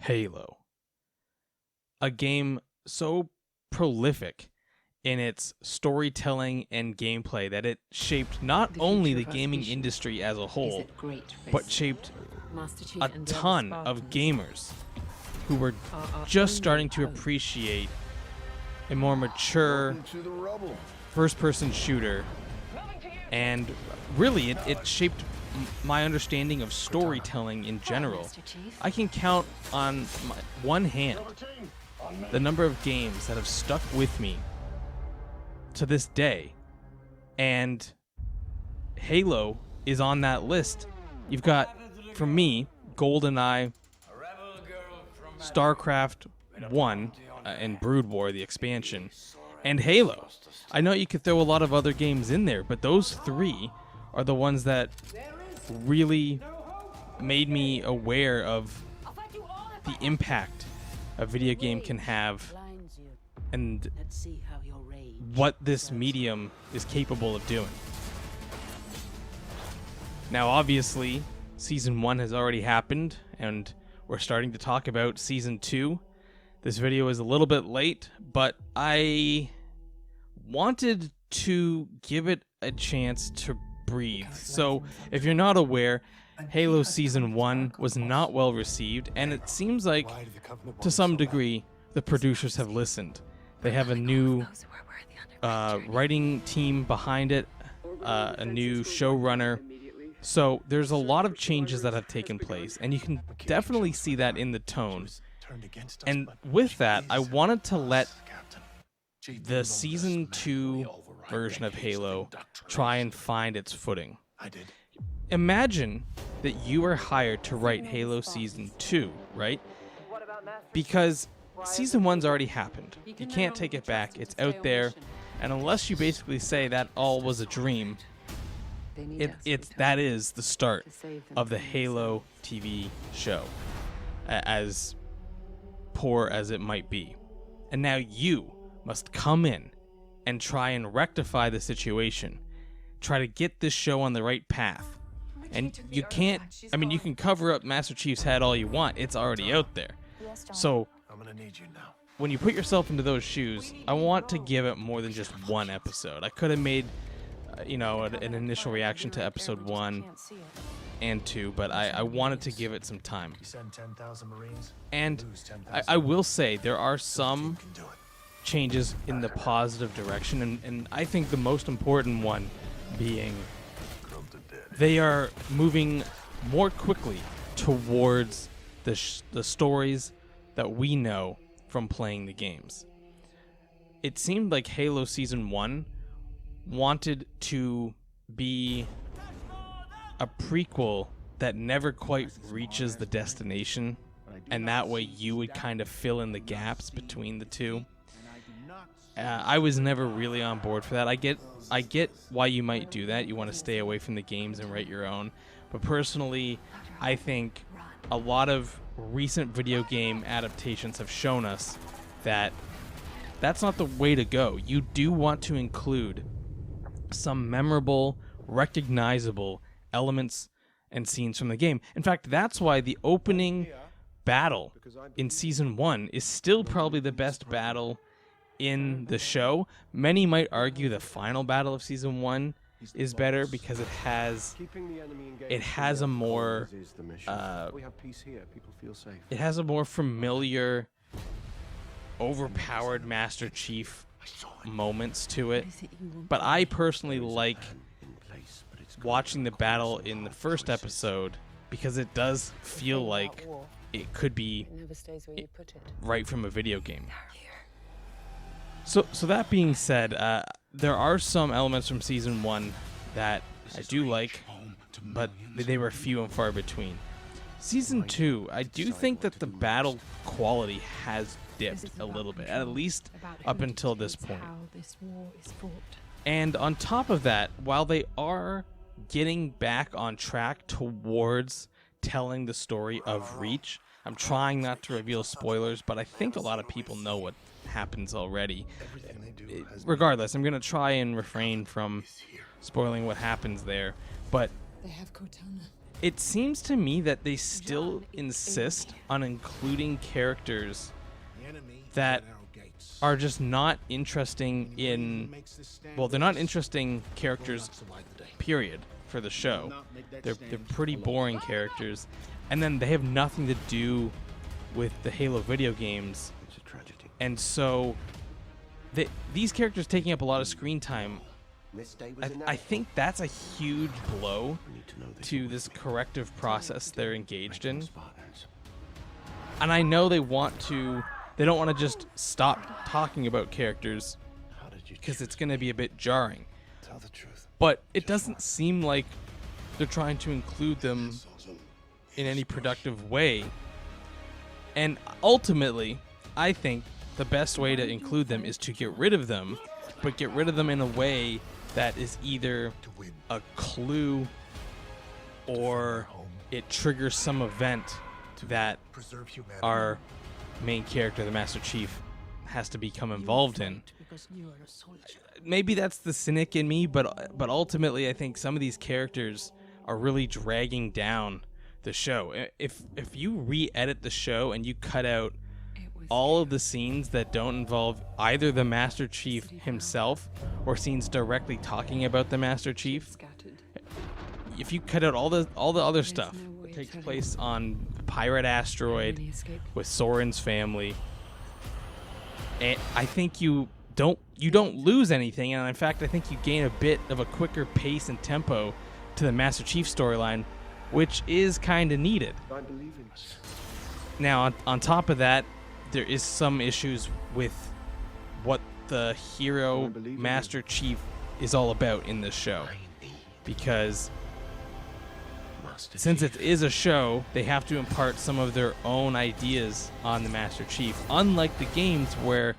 Halo. A game so prolific in its storytelling and gameplay that it shaped not only the gaming industry as a whole, but shaped a ton of gamers who were just starting to appreciate a more mature first-person shooter. And really, it shaped my understanding of storytelling in general. I can count on one hand the number of games that have stuck with me to this day, and Halo is on that list. You've got, for me, GoldenEye, StarCraft 1, and Brood War, the expansion, and Halo. I know you could throw a lot of other games in there, but those three are the ones that really made me aware of the impact a video game can have and what this medium is capable of doing. Now, obviously, Season 1 has already happened, and we're starting to talk about Season 2. This video is a little bit late, but I wanted to give it a chance to breathe. So, if you're not aware, Halo Season 1 was not well received, and it seems like, to some degree, the producers have listened. They have a new writing team behind it, a new showrunner. So there's a lot of changes that have taken place, and you can definitely see that in the tone. And with that, I wanted to let the Season 2 version of Halo try and find its footing. Imagine that you are hired to write Halo Season 2, right? Because Season 1's already happened. You can't take it back. It's out there. And unless you basically say that all was a dream, that is the start of the Halo TV show, as poor as it might be. And now you must come in and try and rectify the situation. Try to get this show on the right path. And you can't, you can cover up Master Chief's head all you want. It's already out there. So, when you put yourself into those shoes, I want to give it more than just one episode. I could have made, an initial reaction to episode 1 and 2, but I wanted to give it some time. And I will say there are some changes in the positive direction, and I think the most important one being they are moving more quickly towards the stories that we know from playing the games. It seemed like Halo Season 1 wanted to be a prequel that never quite reaches the destination, and that way you would kind of fill in the gaps between the two. I was never really on board for that. I get why you might do that. You want to stay away from the games and write your own. But personally, I think a lot of recent video game adaptations have shown us that that's not the way to go. You do want to include some memorable, recognizable elements and scenes from the game. In fact, that's why the opening battle in Season 1 is still probably the best battle in the show. Many might argue the final battle of Season 1 is better because it has a more familiar, overpowered Master Chief moments to it. But I personally like watching the battle in the first episode because it does feel like it could be right from a video game. So that being said, there are some elements from Season 1 that I do like, but they were few and far between. Season 2, I do think that the battle quality has dipped a little bit, at least up until this point. And on top of that, while they are getting back on track towards telling the story of Reach, I'm trying not to reveal spoilers, but I think a lot of people know what happens already. Regardless, I'm going to try and refrain from spoiling what happens there, but it seems to me that they still insist on including characters that are just not interesting in, well, they're not interesting characters, period, for the show. They're pretty boring characters, and then they have nothing to do with the Halo video games. And so these characters taking up a lot of screen time, I think that's a huge blow to this corrective process they're engaged in. And I know they don't want to just stop talking about characters because it's going to be a bit jarring. But it doesn't seem like they're trying to include them in any productive way. And ultimately, I think the best way to include them is to get rid of them, but get rid of them in a way that is either a clue or it triggers some event that our main character, the Master Chief, has to become involved in. Maybe that's the cynic in me, but ultimately I think some of these characters are really dragging down the show. If you re-edit the show and you cut out all of the scenes that don't involve either the Master Chief himself or scenes directly talking about the Master Chief, if you cut out all the other stuff that takes place on Pirate Asteroid with Soren's family, I think you don't lose anything, and in fact I think you gain a bit of a quicker pace and tempo to the Master Chief storyline, which is kind of needed. Now on top of that, there is some issues with what the hero Master Chief is all about in this show, because since it is a show, they have to impart some of their own ideas on the Master Chief, unlike the games where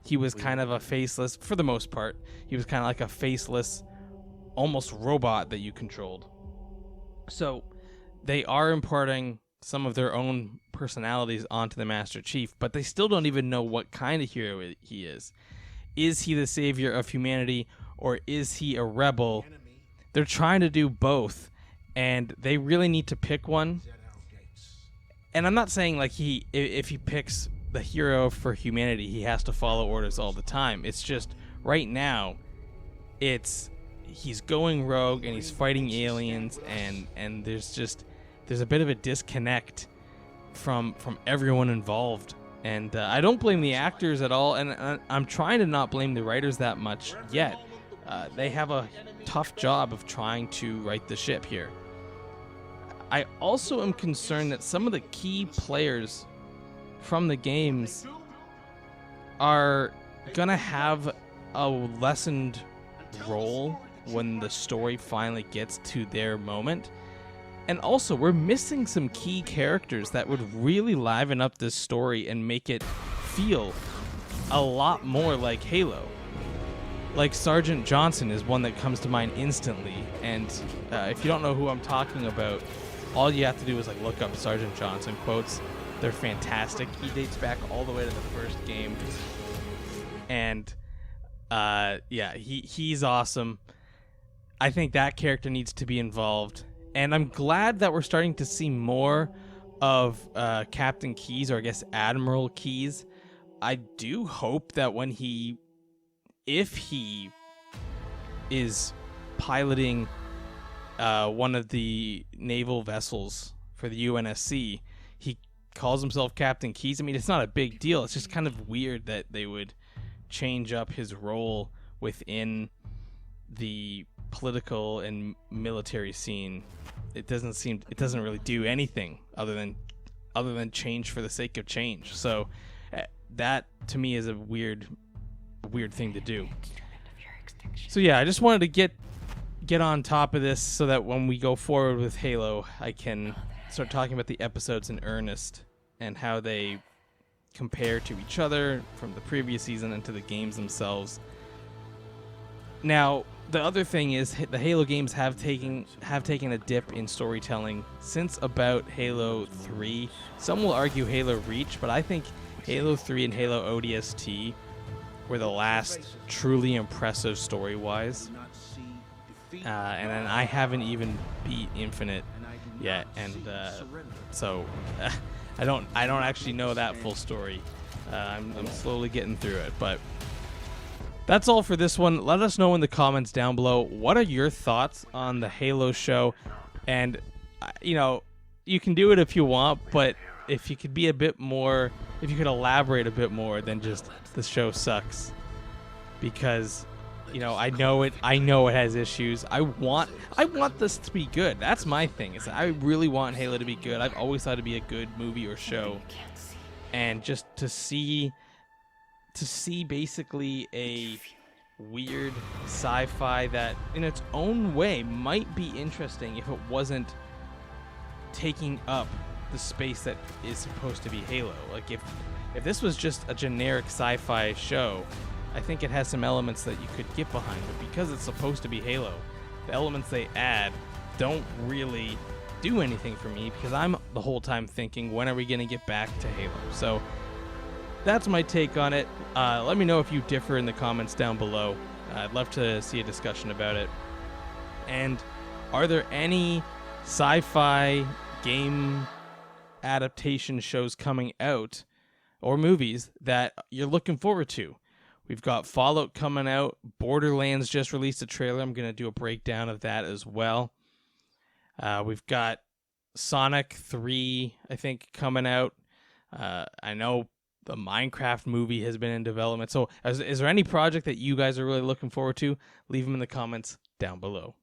he was kind of a faceless, for the most part, he was kind of like a faceless, almost robot that you controlled. So they are imparting some of their own personalities onto the Master Chief, but they still don't even know what kind of hero he is. Is he the savior of humanity, or is he a rebel? They're trying to do both, and they really need to pick one. And I'm not saying like if he picks the hero for humanity, he has to follow orders all the time. It's just right now, he's going rogue and he's fighting aliens, and there's a bit of a disconnect from everyone involved. And I don't blame the actors at all, and I'm trying to not blame the writers that much yet. They have a tough job of trying to right the ship here. I also am concerned that some of the key players from the games are gonna have a lessened role when the story finally gets to their moment. And also, we're missing some key characters that would really liven up this story and make it feel a lot more like Halo. Like Sergeant Johnson is one that comes to mind instantly, and if you don't know who I'm talking about, all you have to do is like look up Sergeant Johnson quotes. They're fantastic. He dates back all the way to the first game, and he's awesome. I think that character needs to be involved. And I'm glad that we're starting to see more of Captain Keyes, or I guess Admiral Keyes. I do hope that if he is piloting one of the naval vessels for the UNSC, he calls himself Captain Keyes. I mean, it's not a big deal. It's just kind of weird that they would change up his role within the political and military scene. It doesn't really do anything other than change for the sake of change. So that to me is a weird thing to do. So yeah, I just wanted to get on top of this so that when we go forward with Halo, I can start talking about the episodes in earnest and how they compare to each other from the previous season and to the games themselves. Now, the other thing is the Halo games have taken a dip in storytelling since about Halo 3. Some will argue Halo Reach, but I think Halo 3 and Halo ODST were the last truly impressive story-wise. And then I haven't even beat Infinite yet, and so I don't actually know that full story. I'm slowly getting through it, but that's all for this one. Let us know in the comments down below, what are your thoughts on the Halo show? And you can do it if you want, but if you could be a bit more, if you could elaborate a bit more than just the show sucks, because I know it has issues. I want this to be good. That's my thing. Is I really want Halo to be good. I've always thought it'd be a good movie or show, and just to see basically a weird sci-fi that in its own way might be interesting if it wasn't taking up the space that is supposed to be Halo. Like if this was just a generic sci-fi show, I think it has some elements that you could get behind, but because it's supposed to be Halo, the elements they add don't really do anything for me, because I'm the whole time thinking, when are we going to get back to Halo? So that's my take on it. Let me know if you differ in the comments down below. I'd love to see a discussion about it. And are there any sci-fi game adaptation shows coming out, or movies, that you're looking forward to? We've got Fallout coming out. Borderlands just released a trailer. I'm going to do a breakdown of that as well. We've got Sonic 3, I think, coming out. I know the Minecraft movie has been in development. So is there any project that you guys are really looking forward to? Leave them in the comments down below.